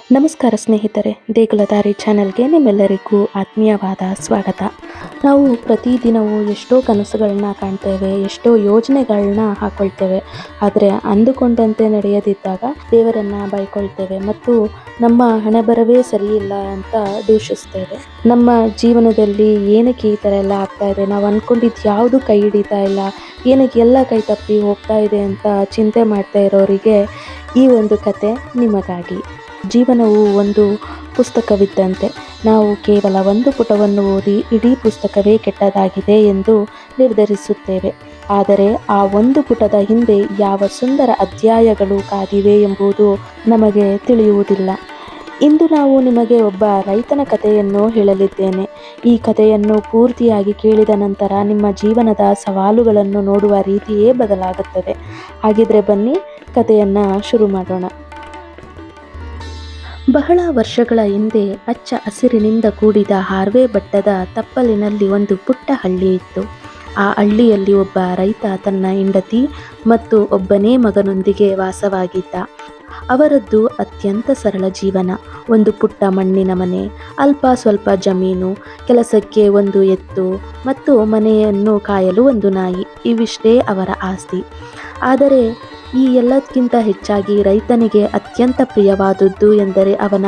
ನಮಸ್ಕಾರ ಸ್ನೇಹಿತರೆ, ದೇಗುಲದಾರಿ ಚಾನೆಲ್ಗೆ ನಿಮ್ಮೆಲ್ಲರಿಗೂ ಆತ್ಮೀಯವಾದ ಸ್ವಾಗತ. ನಾವು ಪ್ರತಿದಿನವೂ ಎಷ್ಟೋ ಕನಸುಗಳನ್ನ ಕಾಣ್ತೇವೆ, ಎಷ್ಟೋ ಯೋಜನೆಗಳನ್ನ ಹಾಕೊಳ್ತೇವೆ. ಆದರೆ ಅಂದುಕೊಂಡಂತೆ ನಡೆಯದಿದ್ದಾಗ ದೇವರನ್ನ ಬೈಕೊಳ್ತೇವೆ ಮತ್ತು ನಮ್ಮ ಹಣೆಬರವೇ ಸರಿಯಿಲ್ಲ ಅಂತ ದೂಷಿಸ್ತೇವೆ. ನಮ್ಮ ಜೀವನದಲ್ಲಿ ಏನಕ್ಕೆ ಈ ಥರ ಎಲ್ಲ ಆಗ್ತಾ ಇದೆ, ನಾವು ಅಂದ್ಕೊಂಡಿದ್ದು ಯಾವುದು ಕೈ ಹಿಡಿತಾ ಇಲ್ಲ, ಏನಕ್ಕೆ ಎಲ್ಲ ಕೈ ತಪ್ಪಿ ಹೋಗ್ತಾ ಇದೆ ಅಂತ ಚಿಂತೆ ಮಾಡ್ತಾ ಇರೋರಿಗೆ ಈ ಒಂದು ಕತೆ ನಿಮಗಾಗಿ. ಜೀವನವು ಒಂದು ಪುಸ್ತಕವಿದ್ದಂತೆ. ನಾವು ಕೇವಲ ಒಂದು ಪುಟವನ್ನು ಓದಿ ಇಡೀ ಪುಸ್ತಕವೇ ಕೆಟ್ಟದಾಗಿದೆ ಎಂದು ನಿರ್ಧರಿಸುತ್ತೇವೆ. ಆದರೆ ಆ ಒಂದು ಪುಟದ ಹಿಂದೆ ಯಾವ ಸುಂದರ ಅಧ್ಯಾಯಗಳು ಕಾದಿವೆ ಎಂಬುದು ನಮಗೆ ತಿಳಿಯುವುದಿಲ್ಲ. ಇಂದು ನಾವು ನಿಮಗೆ ಒಬ್ಬ ರೈತನ ಕಥೆಯನ್ನು ಹೇಳಲಿದ್ದೇನೆ. ಈ ಕಥೆಯನ್ನು ಪೂರ್ತಿಯಾಗಿ ಕೇಳಿದ ನಂತರ ನಿಮ್ಮ ಜೀವನದ ಸವಾಲುಗಳನ್ನು ನೋಡುವ ರೀತಿಯೇ ಬದಲಾಗುತ್ತದೆ. ಹಾಗಿದ್ರೆ ಬನ್ನಿ ಕಥೆಯನ್ನು ಶುರು ಮಾಡೋಣ. ಬಹಳ ವರ್ಷಗಳ ಹಿಂದೆ ಹಚ್ಚ ಹಸಿರಿನಿಂದ ಕೂಡಿದ ಹಾರ್ವೆ ಬೆಟ್ಟದ ತಪ್ಪಲಿನಲ್ಲಿ ಒಂದು ಪುಟ್ಟ ಹಳ್ಳಿ ಇತ್ತು. ಆ ಹಳ್ಳಿಯಲ್ಲಿ ಒಬ್ಬ ರೈತ ತನ್ನ ಹೆಂಡತಿ ಮತ್ತು ಒಬ್ಬನೇ ಮಗನೊಂದಿಗೆ ವಾಸವಾಗಿದ್ದ. ಅವರದ್ದು ಅತ್ಯಂತ ಸರಳ ಜೀವನ. ಒಂದು ಪುಟ್ಟ ಮಣ್ಣಿನ ಮನೆ, ಅಲ್ಪ ಸ್ವಲ್ಪ ಜಮೀನು, ಕೆಲಸಕ್ಕೆ ಒಂದು ಎತ್ತು ಮತ್ತು ಮನೆಯನ್ನು ಕಾಯಲು ಒಂದು ನಾಯಿ, ಇವಿಷ್ಟೇ ಅವರ ಆಸ್ತಿ. ಆದರೆ ಈ ಎಲ್ಲದಕ್ಕಿಂತ ಹೆಚ್ಚಾಗಿ ರೈತನಿಗೆ ಅತ್ಯಂತ ಪ್ರಿಯವಾದದ್ದು ಎಂದರೆ ಅವನ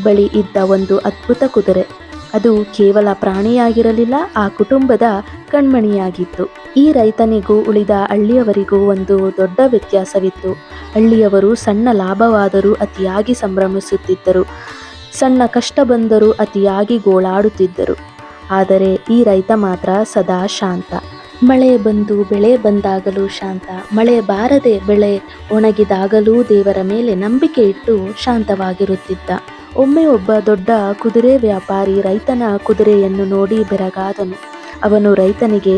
ಬಳಿ ಇದ್ದ ಒಂದು ಅದ್ಭುತ ಕುದುರೆ. ಅದು ಕೇವಲ ಪ್ರಾಣಿಯಾಗಿರಲಿಲ್ಲ, ಆ ಕುಟುಂಬದ ಕಣ್ಮಣಿಯಾಗಿತ್ತು. ಈ ರೈತನಿಗೂ ಉಳಿದ ಹಳ್ಳಿಯವರಿಗೂ ಒಂದು ದೊಡ್ಡ ವ್ಯತ್ಯಾಸವಿತ್ತು. ಹಳ್ಳಿಯವರು ಸಣ್ಣ ಲಾಭವಾದರೂ ಅತಿಯಾಗಿ ಸಂಭ್ರಮಿಸುತ್ತಿದ್ದರು, ಸಣ್ಣ ಕಷ್ಟ ಬಂದರೂ ಅತಿಯಾಗಿ ಗೋಳಾಡುತ್ತಿದ್ದರು. ಆದರೆ ಈ ರೈತ ಮಾತ್ರ ಸದಾ ಶಾಂತ. ಮಳೆ ಬಂದು ಬೆಳೆ ಬಂದಾಗಲೂ ಶಾಂತ, ಮಳೆ ಬಾರದೆ ಬೆಳೆ ಒಣಗಿದಾಗಲೂ ದೇವರ ಮೇಲೆ ನಂಬಿಕೆ ಇಟ್ಟು ಶಾಂತವಾಗಿರುತ್ತಿದ್ದ. ಒಮ್ಮೆ ಒಬ್ಬ ದೊಡ್ಡ ಕುದುರೆ ವ್ಯಾಪಾರಿ ರೈತನ ಕುದುರೆಯನ್ನು ನೋಡಿ ಬೆರಗಾದನು. ಅವನು ರೈತನಿಗೆ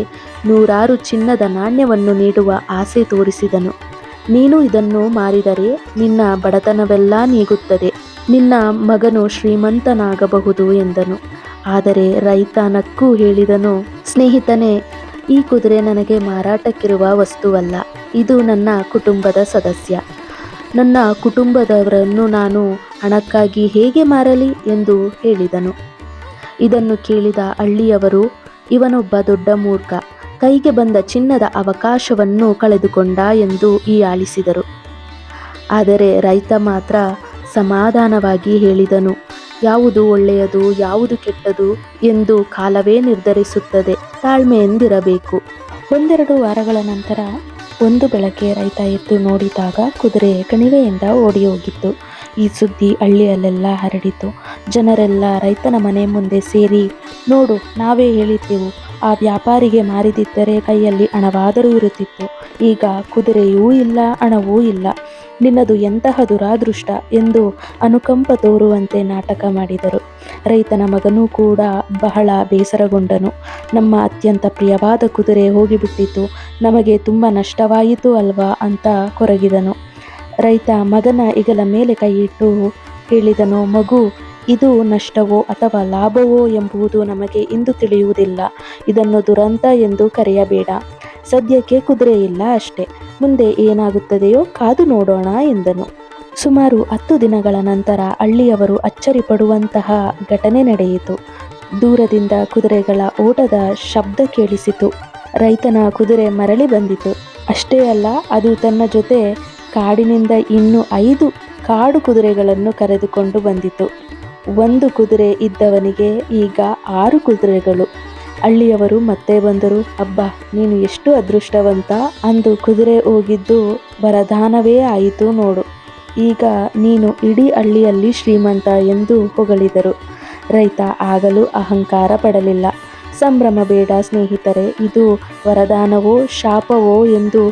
100 ಚಿನ್ನದ ನಾಣ್ಯವನ್ನು ನೀಡುವ ಆಸೆ ತೋರಿಸಿದನು. ನೀನು ಇದನ್ನು ಮಾರಿದರೆ ನಿನ್ನ ಬಡತನವೆಲ್ಲ ನೀಗುತ್ತದೆ, ನಿನ್ನ ಮಗನು ಶ್ರೀಮಂತನಾಗಬಹುದು ಎಂದನು. ಆದರೆ ರೈತ ನಕ್ಕು ಹೇಳಿದನು, ಸ್ನೇಹಿತನೇ, ಈ ಕುದುರೆ ನನಗೆ ಮಾರಾಟಕ್ಕಿರುವ ವಸ್ತುವಲ್ಲ, ಇದು ನನ್ನ ಕುಟುಂಬದ ಸದಸ್ಯ. ನನ್ನ ಕುಟುಂಬದವರನ್ನು ನಾನು ಹಣಕ್ಕಾಗಿ ಹೇಗೆ ಮಾರಲಿ ಎಂದು ಹೇಳಿದನು. ಇದನ್ನು ಕೇಳಿದ ಹಳ್ಳಿಯವರು, ಇವನೊಬ್ಬ ದೊಡ್ಡ ಮೂರ್ಖ, ಕೈಗೆ ಬಂದ ಚಿನ್ನದ ಅವಕಾಶವನ್ನು ಕಳೆದುಕೊಂಡ ಎಂದು ಹೀಯಾಳಿಸಿದರು. ಆದರೆ ರೈತ ಮಾತ್ರ ಸಮಾಧಾನವಾಗಿ ಹೇಳಿದನು, ಯಾವುದು ಒಳ್ಳೆಯದು ಯಾವುದು ಕೆಟ್ಟದು ಎಂದು ಕಾಲವೇ ನಿರ್ಧರಿಸುತ್ತದೆ, ತಾಳ್ಮೆಯಿಂದಿರಬೇಕು. 1-2 ವಾರಗಳ ನಂತರ ಒಂದು ಬೆಳಗ್ಗೆ ರೈತ ಎದ್ದು ನೋಡಿದಾಗ ಕುದುರೆ ಕಣಿವೆಯಿಂದ ಓಡಿ ಹೋಗಿತ್ತು. ಈ ಸುದ್ದಿ ಹಳ್ಳಿಯಲ್ಲೆಲ್ಲ ಹರಡಿತು. ಜನರೆಲ್ಲ ರೈತನ ಮನೆ ಮುಂದೆ ಸೇರಿ, ನೋಡು, ನಾವೇ ಹೇಳಿದ್ದೆವು, ಆ ವ್ಯಾಪಾರಿಗೆ ಮಾರಿದಿದ್ದರೆ ಕೈಯಲ್ಲಿ ಹಣವಾದರೂ ಇರುತ್ತಿತ್ತು, ಈಗ ಕುದುರೆಯೂ ಇಲ್ಲ, ಹಣವೂ ಇಲ್ಲ, ನಿನ್ನದು ಎಂತಹ ದುರಾದೃಷ್ಟ ಎಂದು ಅನುಕಂಪ ತೋರುವಂತೆ ನಾಟಕ ಮಾಡಿದರು. ರೈತನ ಮಗನೂ ಕೂಡ ಬಹಳ ಬೇಸರಗೊಂಡನು. ನಮ್ಮ ಅತ್ಯಂತ ಪ್ರಿಯವಾದ ಕುದುರೆ ಹೋಗಿಬಿಟ್ಟಿತು, ನಮಗೆ ತುಂಬ ನಷ್ಟವಾಯಿತು ಅಲ್ವಾ ಅಂತ ಕೊರಗಿದನು. ರೈತ ಮಗನ ಹೆಗಲ ಮೇಲೆ ಕೈಯಿಟ್ಟು ಹೇಳಿದನು, ಮಗು, ಇದು ನಷ್ಟವೋ ಅಥವಾ ಲಾಭವೋ ಎಂಬುದು ನಮಗೆ ಇಂದು ತಿಳಿಯುವುದಿಲ್ಲ. ಇದನ್ನು ದುರಂತ ಎಂದು ಕರೆಯಬೇಡ. ಸದ್ಯಕ್ಕೆ ಕುದುರೆ ಇಲ್ಲ ಅಷ್ಟೇ, ಮುಂದೆ ಏನಾಗುತ್ತದೆಯೋ ಕಾದು ನೋಡೋಣ ಎಂದನು. ಸುಮಾರು 10 ದಿನಗಳ ನಂತರ ಹಳ್ಳಿಯವರು ಅಚ್ಚರಿ ಪಡುವಂತಹ ಘಟನೆ ನಡೆಯಿತು. ದೂರದಿಂದ ಕುದುರೆಗಳ ಓಟದ ಶಬ್ದ ಕೇಳಿಸಿತು. ರೈತನ ಕುದುರೆ ಮರಳಿ ಬಂದಿತು. ಅಷ್ಟೇ ಅಲ್ಲ, ಅದು ತನ್ನ ಜೊತೆ ಕಾಡಿನಿಂದ ಇನ್ನೂ 5 ಕಾಡು ಕುದುರೆಗಳನ್ನು ಕರೆದುಕೊಂಡು ಬಂದಿತು. ಒಂದು ಕುದುರೆ ಇದ್ದವನಿಗೆ ಈಗ 6 ಕುದುರೆಗಳು. ಹಳ್ಳಿಯವರು ಮತ್ತೆ ಬಂದರು. ಅಬ್ಬಾ, ನೀನು ಎಷ್ಟು ಅದೃಷ್ಟವಂತ, ಅಂದು ಕುದುರೆ ಹೋಗಿದ್ದು ವರದಾನವೇ ಆಯಿತು ನೋಡು, ಈಗ ನೀನು ಇಡೀ ಹಳ್ಳಿಯಲ್ಲಿ ಶ್ರೀಮಂತ ಎಂದು ಹೊಗಳಿದರು. ರೈತ ಆಗಲೂ ಅಹಂಕಾರ ಪಡಲಿಲ್ಲ. ಸಂಭ್ರಮ ಬೇಡ ಸ್ನೇಹಿತರೆ, ಇದು ವರದಾನವೋ ಶಾಪವೋ ಎಂದು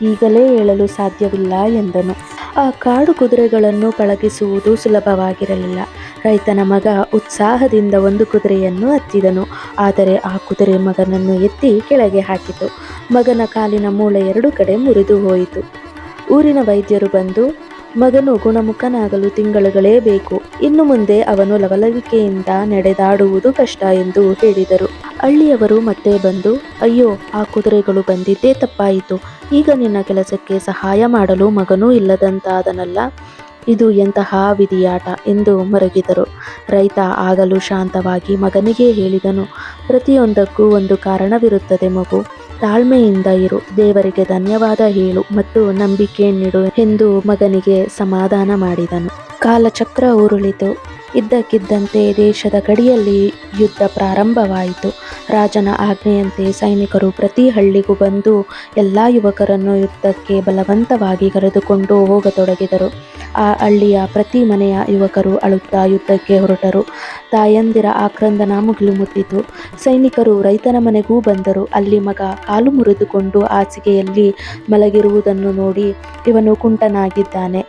ಈಗಲೇ ಹೇಳಲು ಸಾಧ್ಯವಿಲ್ಲ ಎಂದನು. ಆ ಕಾಡು ಕುದುರೆಗಳನ್ನು ಪಳಗಿಸುವುದು ಸುಲಭವಾಗಿರಲಿಲ್ಲ. ರೈತನ ಮಗ ಉತ್ಸಾಹದಿಂದ ಒಂದು ಕುದುರೆಯನ್ನು ಹತ್ತಿದನು. ಆದರೆ ಆ ಕುದುರೆ ಮಗನನ್ನು ಎತ್ತಿ ಕೆಳಗೆ ಹಾಕಿತು. ಮಗನ ಕಾಲಿನ ಮೂಳೆ 2 ಕಡೆ ಮುರಿದು ಹೋಯಿತು. ಊರಿನ ವೈದ್ಯರು ಬಂದು, ಮಗನು ಗುಣಮುಖನಾಗಲು ತಿಂಗಳುಗಳೇ ಬೇಕು, ಇನ್ನು ಮುಂದೆ ಅವನು ಲವಲವಿಕೆಯಿಂದ ನಡೆದಾಡುವುದು ಕಷ್ಟ ಎಂದು ಹೇಳಿದರು. ಹಳ್ಳಿಯವರು ಮತ್ತೆ ಬಂದು, ಅಯ್ಯೋ, ಆ ಕುದುರೆಗಳು ಬಂದಿದ್ದೇ ತಪ್ಪಾಯಿತು, ಈಗ ನಿನ್ನ ಕೆಲಸಕ್ಕೆ ಸಹಾಯ ಮಾಡಲು ಮಗನೂ ಇಲ್ಲದಂತಾದನಲ್ಲ, ಇದು ಎಂತಹ ವಿಧಿಯಾಟ ಎಂದು ಮರಗಿದರು. ರೈತ ಆಗಲೂ ಶಾಂತವಾಗಿ ಮಗನಿಗೆ ಹೇಳಿದನು, ಪ್ರತಿಯೊಂದಕ್ಕೂ ಒಂದು ಕಾರಣವಿರುತ್ತದೆ ಮಗು. ತಾಳ್ಮೆಯಿಂದ ಇರು, ದೇವರಿಗೆ ಧನ್ಯವಾದ ಹೇಳು ಮತ್ತು ನಂಬಿಕೆ ನೀಡು ಎಂದು ಮಗನಿಗೆ ಸಮಾಧಾನ ಮಾಡಿದನು. ಕಾಲಚಕ್ರ ಉರುಳಿತು. ಇದ್ದಕ್ಕಿದ್ದಂತೆ ದೇಶದ ಗಡಿಯಲ್ಲಿ ಯುದ್ಧ ಪ್ರಾರಂಭವಾಯಿತು. ರಾಜನ ಆಜ್ಞೆಯಂತೆ ಸೈನಿಕರು ಪ್ರತಿ ಹಳ್ಳಿಗೂ ಬಂದು ಎಲ್ಲ ಯುವಕರನ್ನು ಯುದ್ಧಕ್ಕೆ ಬಲವಂತವಾಗಿ ಕರೆದುಕೊಂಡು ಹೋಗತೊಡಗಿದರು. ಆ ಹಳ್ಳಿಯ ಪ್ರತಿ ಮನೆಯ ಯುವಕರು ಅಳುತ್ತಾ ಯುದ್ಧಕ್ಕೆ ಹೊರಟರು. ತಾಯಂದಿರ ಆಕ್ರಂದನ ಮುಗಿಲು ಮುಟ್ಟಿತು. ಸೈನಿಕರು ರೈತನ ಮನೆಗೂ ಬಂದರು. ಅಲ್ಲಿ ಮಗ ಕಾಲು ಮುರಿದುಕೊಂಡು ಹಾಸಿಗೆಯಲ್ಲಿ ಮಲಗಿರುವುದನ್ನು ನೋಡಿ, ಇವನು ಕುಂಟನಾಗಿದ್ದಾನೆ,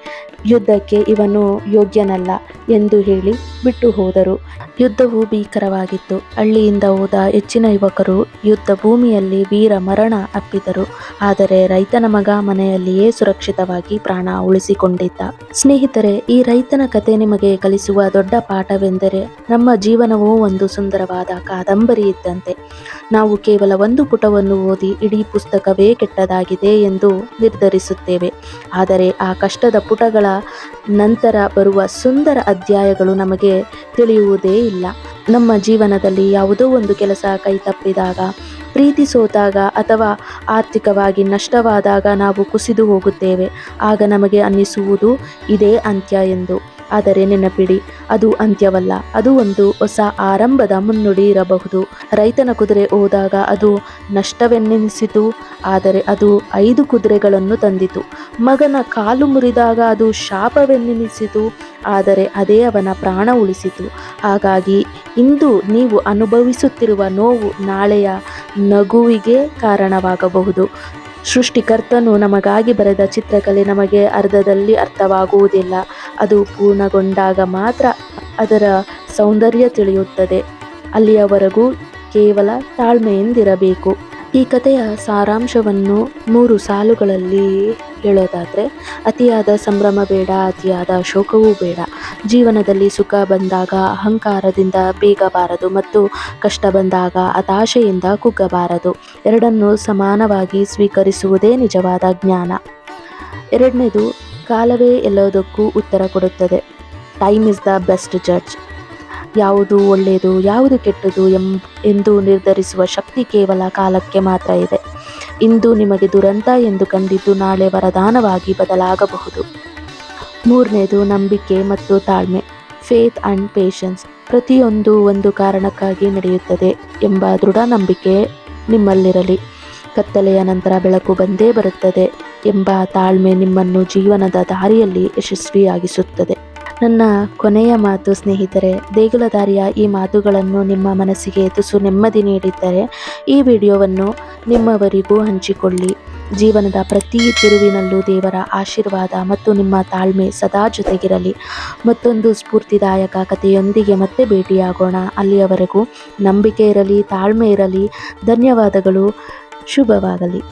ಯುದ್ಧಕ್ಕೆ ಇವನು ಯೋಗ್ಯನಲ್ಲ ಎಂದು ಹೇಳಿ ಬಿಟ್ಟು ಹೋದರು. ಯುದ್ಧವು ಭೀಕರವಾಗಿತ್ತು. ಹಳ್ಳಿಯಿಂದ ಹೋದ ಹೆಚ್ಚಿನ ಯುವಕರು ಯುದ್ಧ ಭೂಮಿಯಲ್ಲಿ ವೀರ ಮರಣ ಅಪ್ಪಿದರು. ಆದರೆ ರೈತನ ಮಗ ಮನೆಯಲ್ಲಿಯೇ ಸುರಕ್ಷಿತವಾಗಿ ಪ್ರಾಣ ಉಳಿಸಿಕೊಂಡಿದ್ದ. ಸ್ನೇಹಿತರೆ, ಈ ರೈತನ ಕತೆ ನಿಮಗೆ ಕಲಿಸುವ ದೊಡ್ಡ ಪಾಠವೆಂದರೆ, ನಮ್ಮ ಜೀವನವು ಒಂದು ಸುಂದರವಾದ ಕಾದಂಬರಿ ಇದ್ದಂತೆ. ನಾವು ಕೇವಲ ಒಂದು ಪುಟವನ್ನು ಓದಿ ಇಡೀ ಪುಸ್ತಕವೇ ಕೆಟ್ಟದಾಗಿದೆ ಎಂದು ನಿರ್ಧರಿಸುತ್ತೇವೆ. ಆದರೆ ಆ ಕಷ್ಟದ ಪುಟಗಳ ನಂತರ ಬರುವ ಸುಂದರ ಅಧ್ಯಾಯಗಳು ನಮಗೆ ತಿಳಿಯುವುದೇ ಇಲ್ಲ. ನಮ್ಮ ಜೀವನದಲ್ಲಿ ಯಾವುದೋ ಒಂದು ಕೆಲಸ ಕೈ ತಪ್ಪಿದಾಗ, ಪ್ರೀತಿ ಸೋತಾಗ ಅಥವಾ ಆರ್ಥಿಕವಾಗಿ ನಷ್ಟವಾದಾಗ ನಾವು ಕುಸಿದು ಹೋಗುತ್ತೇವೆ. ಆಗ ನಮಗೆ ಅನ್ನಿಸುವುದು ಇದೇ ಅಂತ್ಯ ಎಂದು. ಆದರೆ ನೆನಪಿಡಿ, ಅದು ಅಂತ್ಯವಲ್ಲ, ಅದು ಒಂದು ಹೊಸ ಆರಂಭದ ಮುನ್ನುಡಿ ಇರಬಹುದು. ರೈತನ ಕುದುರೆ ಹೋದಾಗ ಅದು ನಷ್ಟವೆನ್ನಿಸಿತು, ಆದರೆ ಅದು 5 ಕುದುರೆಗಳನ್ನು ತಂದಿತು. ಮಗನ ಕಾಲು ಮುರಿದಾಗ ಅದು ಶಾಪವೆನ್ನಿಸಿತು, ಆದರೆ ಅದೇ ಅವನ ಪ್ರಾಣ ಉಳಿಸಿತು. ಹಾಗಾಗಿ ಇಂದು ನೀವು ಅನುಭವಿಸುತ್ತಿರುವ ನೋವು ನಾಳೆಯ ನಗುವಿಗೆ ಕಾರಣವಾಗಬಹುದು. ಸೃಷ್ಟಿಕರ್ತನು ನಮಗಾಗಿ ಬರೆದ ಚಿತ್ರಕಲೆ ನಮಗೆ ಅರ್ಧದಲ್ಲಿ ಅರ್ಥವಾಗುವುದಿಲ್ಲ. ಅದು ಪೂರ್ಣಗೊಂಡಾಗ ಮಾತ್ರ ಅದರ ಸೌಂದರ್ಯ ತಿಳಿಯುತ್ತದೆ. ಅಲ್ಲಿಯವರೆಗೂ ಕೇವಲ ತಾಳ್ಮೆಯಿಂದಿರಬೇಕು. ಈ ಕಥೆಯ ಸಾರಾಂಶವನ್ನು 3 ಸಾಲುಗಳಲ್ಲಿ ಹೇಳೋದಾದರೆ, ಅತಿಯಾದ ಸಂಭ್ರಮ ಬೇಡ, ಅತಿಯಾದ ಶೋಕವೂ ಬೇಡ. ಜೀವನದಲ್ಲಿ ಸುಖ ಬಂದಾಗ ಅಹಂಕಾರದಿಂದ ಬೇಗಬಾರದು ಮತ್ತು ಕಷ್ಟ ಬಂದಾಗ ಹತಾಶೆಯಿಂದ ಕುಗ್ಗಬಾರದು. ಎರಡನ್ನೂ ಸಮಾನವಾಗಿ ಸ್ವೀಕರಿಸುವುದೇ ನಿಜವಾದ ಜ್ಞಾನ. 2ನೇದು, ಕಾಲವೇ ಎಲ್ಲದಕ್ಕೂ ಉತ್ತರ ಕೊಡುತ್ತದೆ. Time is the best judge. ಯಾವುದು ಒಳ್ಳೆಯದು ಯಾವುದು ಕೆಟ್ಟದು ಎಂದು ನಿರ್ಧರಿಸುವ ಶಕ್ತಿ ಕೇವಲ ಕಾಲಕ್ಕೆ ಮಾತ್ರ ಇದೆ. ಇಂದು ನಿಮಗೆ ದುರಂತ ಎಂದು ಕಂಡಿದ್ದು ನಾಳೆ ವರದಾನವಾಗಿ ಬದಲಾಗಬಹುದು. 3ನೇದು, ನಂಬಿಕೆ ಮತ್ತು ತಾಳ್ಮೆ. Faith and patience. ಪ್ರತಿಯೊಂದು ಒಂದು ಕಾರಣಕ್ಕಾಗಿ ನಡೆಯುತ್ತದೆ ಎಂಬ ದೃಢ ನಂಬಿಕೆ ನಿಮ್ಮಲ್ಲಿರಲಿ. ಕತ್ತಲೆಯ ನಂತರ ಬೆಳಕು ಬಂದೇ ಬರುತ್ತದೆ ಎಂಬ ತಾಳ್ಮೆ ನಿಮ್ಮನ್ನು ಜೀವನದ ದಾರಿಯಲ್ಲಿ ಯಶಸ್ವಿಯಾಗಿಸುತ್ತದೆ. ನನ್ನ ಕೊನೆಯ ಮಾತು ಸ್ನೇಹಿತರೆ, ದೇಗುಲ ದಾರಿಯ ಈ ಮಾತುಗಳನ್ನು ನಿಮ್ಮ ಮನಸ್ಸಿಗೆ ತುಸು ನೆಮ್ಮದಿ ನೀಡಿದ್ದರೆ ಈ ವಿಡಿಯೋವನ್ನು ನಿಮ್ಮವರಿಗೂ ಹಂಚಿಕೊಳ್ಳಿ. ಜೀವನದ ಪ್ರತಿ ತಿರುವಿನಲ್ಲೂ ದೇವರ ಆಶೀರ್ವಾದ ಮತ್ತು ನಿಮ್ಮ ತಾಳ್ಮೆ ಸದಾ ಜೊತೆಗಿರಲಿ. ಮತ್ತೊಂದು ಸ್ಫೂರ್ತಿದಾಯಕ ಕಥೆಯೊಂದಿಗೆ ಮತ್ತೆ ಭೇಟಿಯಾಗೋಣ. ಅಲ್ಲಿಯವರೆಗೂ ನಂಬಿಕೆ ಇರಲಿ, ತಾಳ್ಮೆ ಇರಲಿ. ಧನ್ಯವಾದಗಳು. ಶುಭವಾಗಲಿ.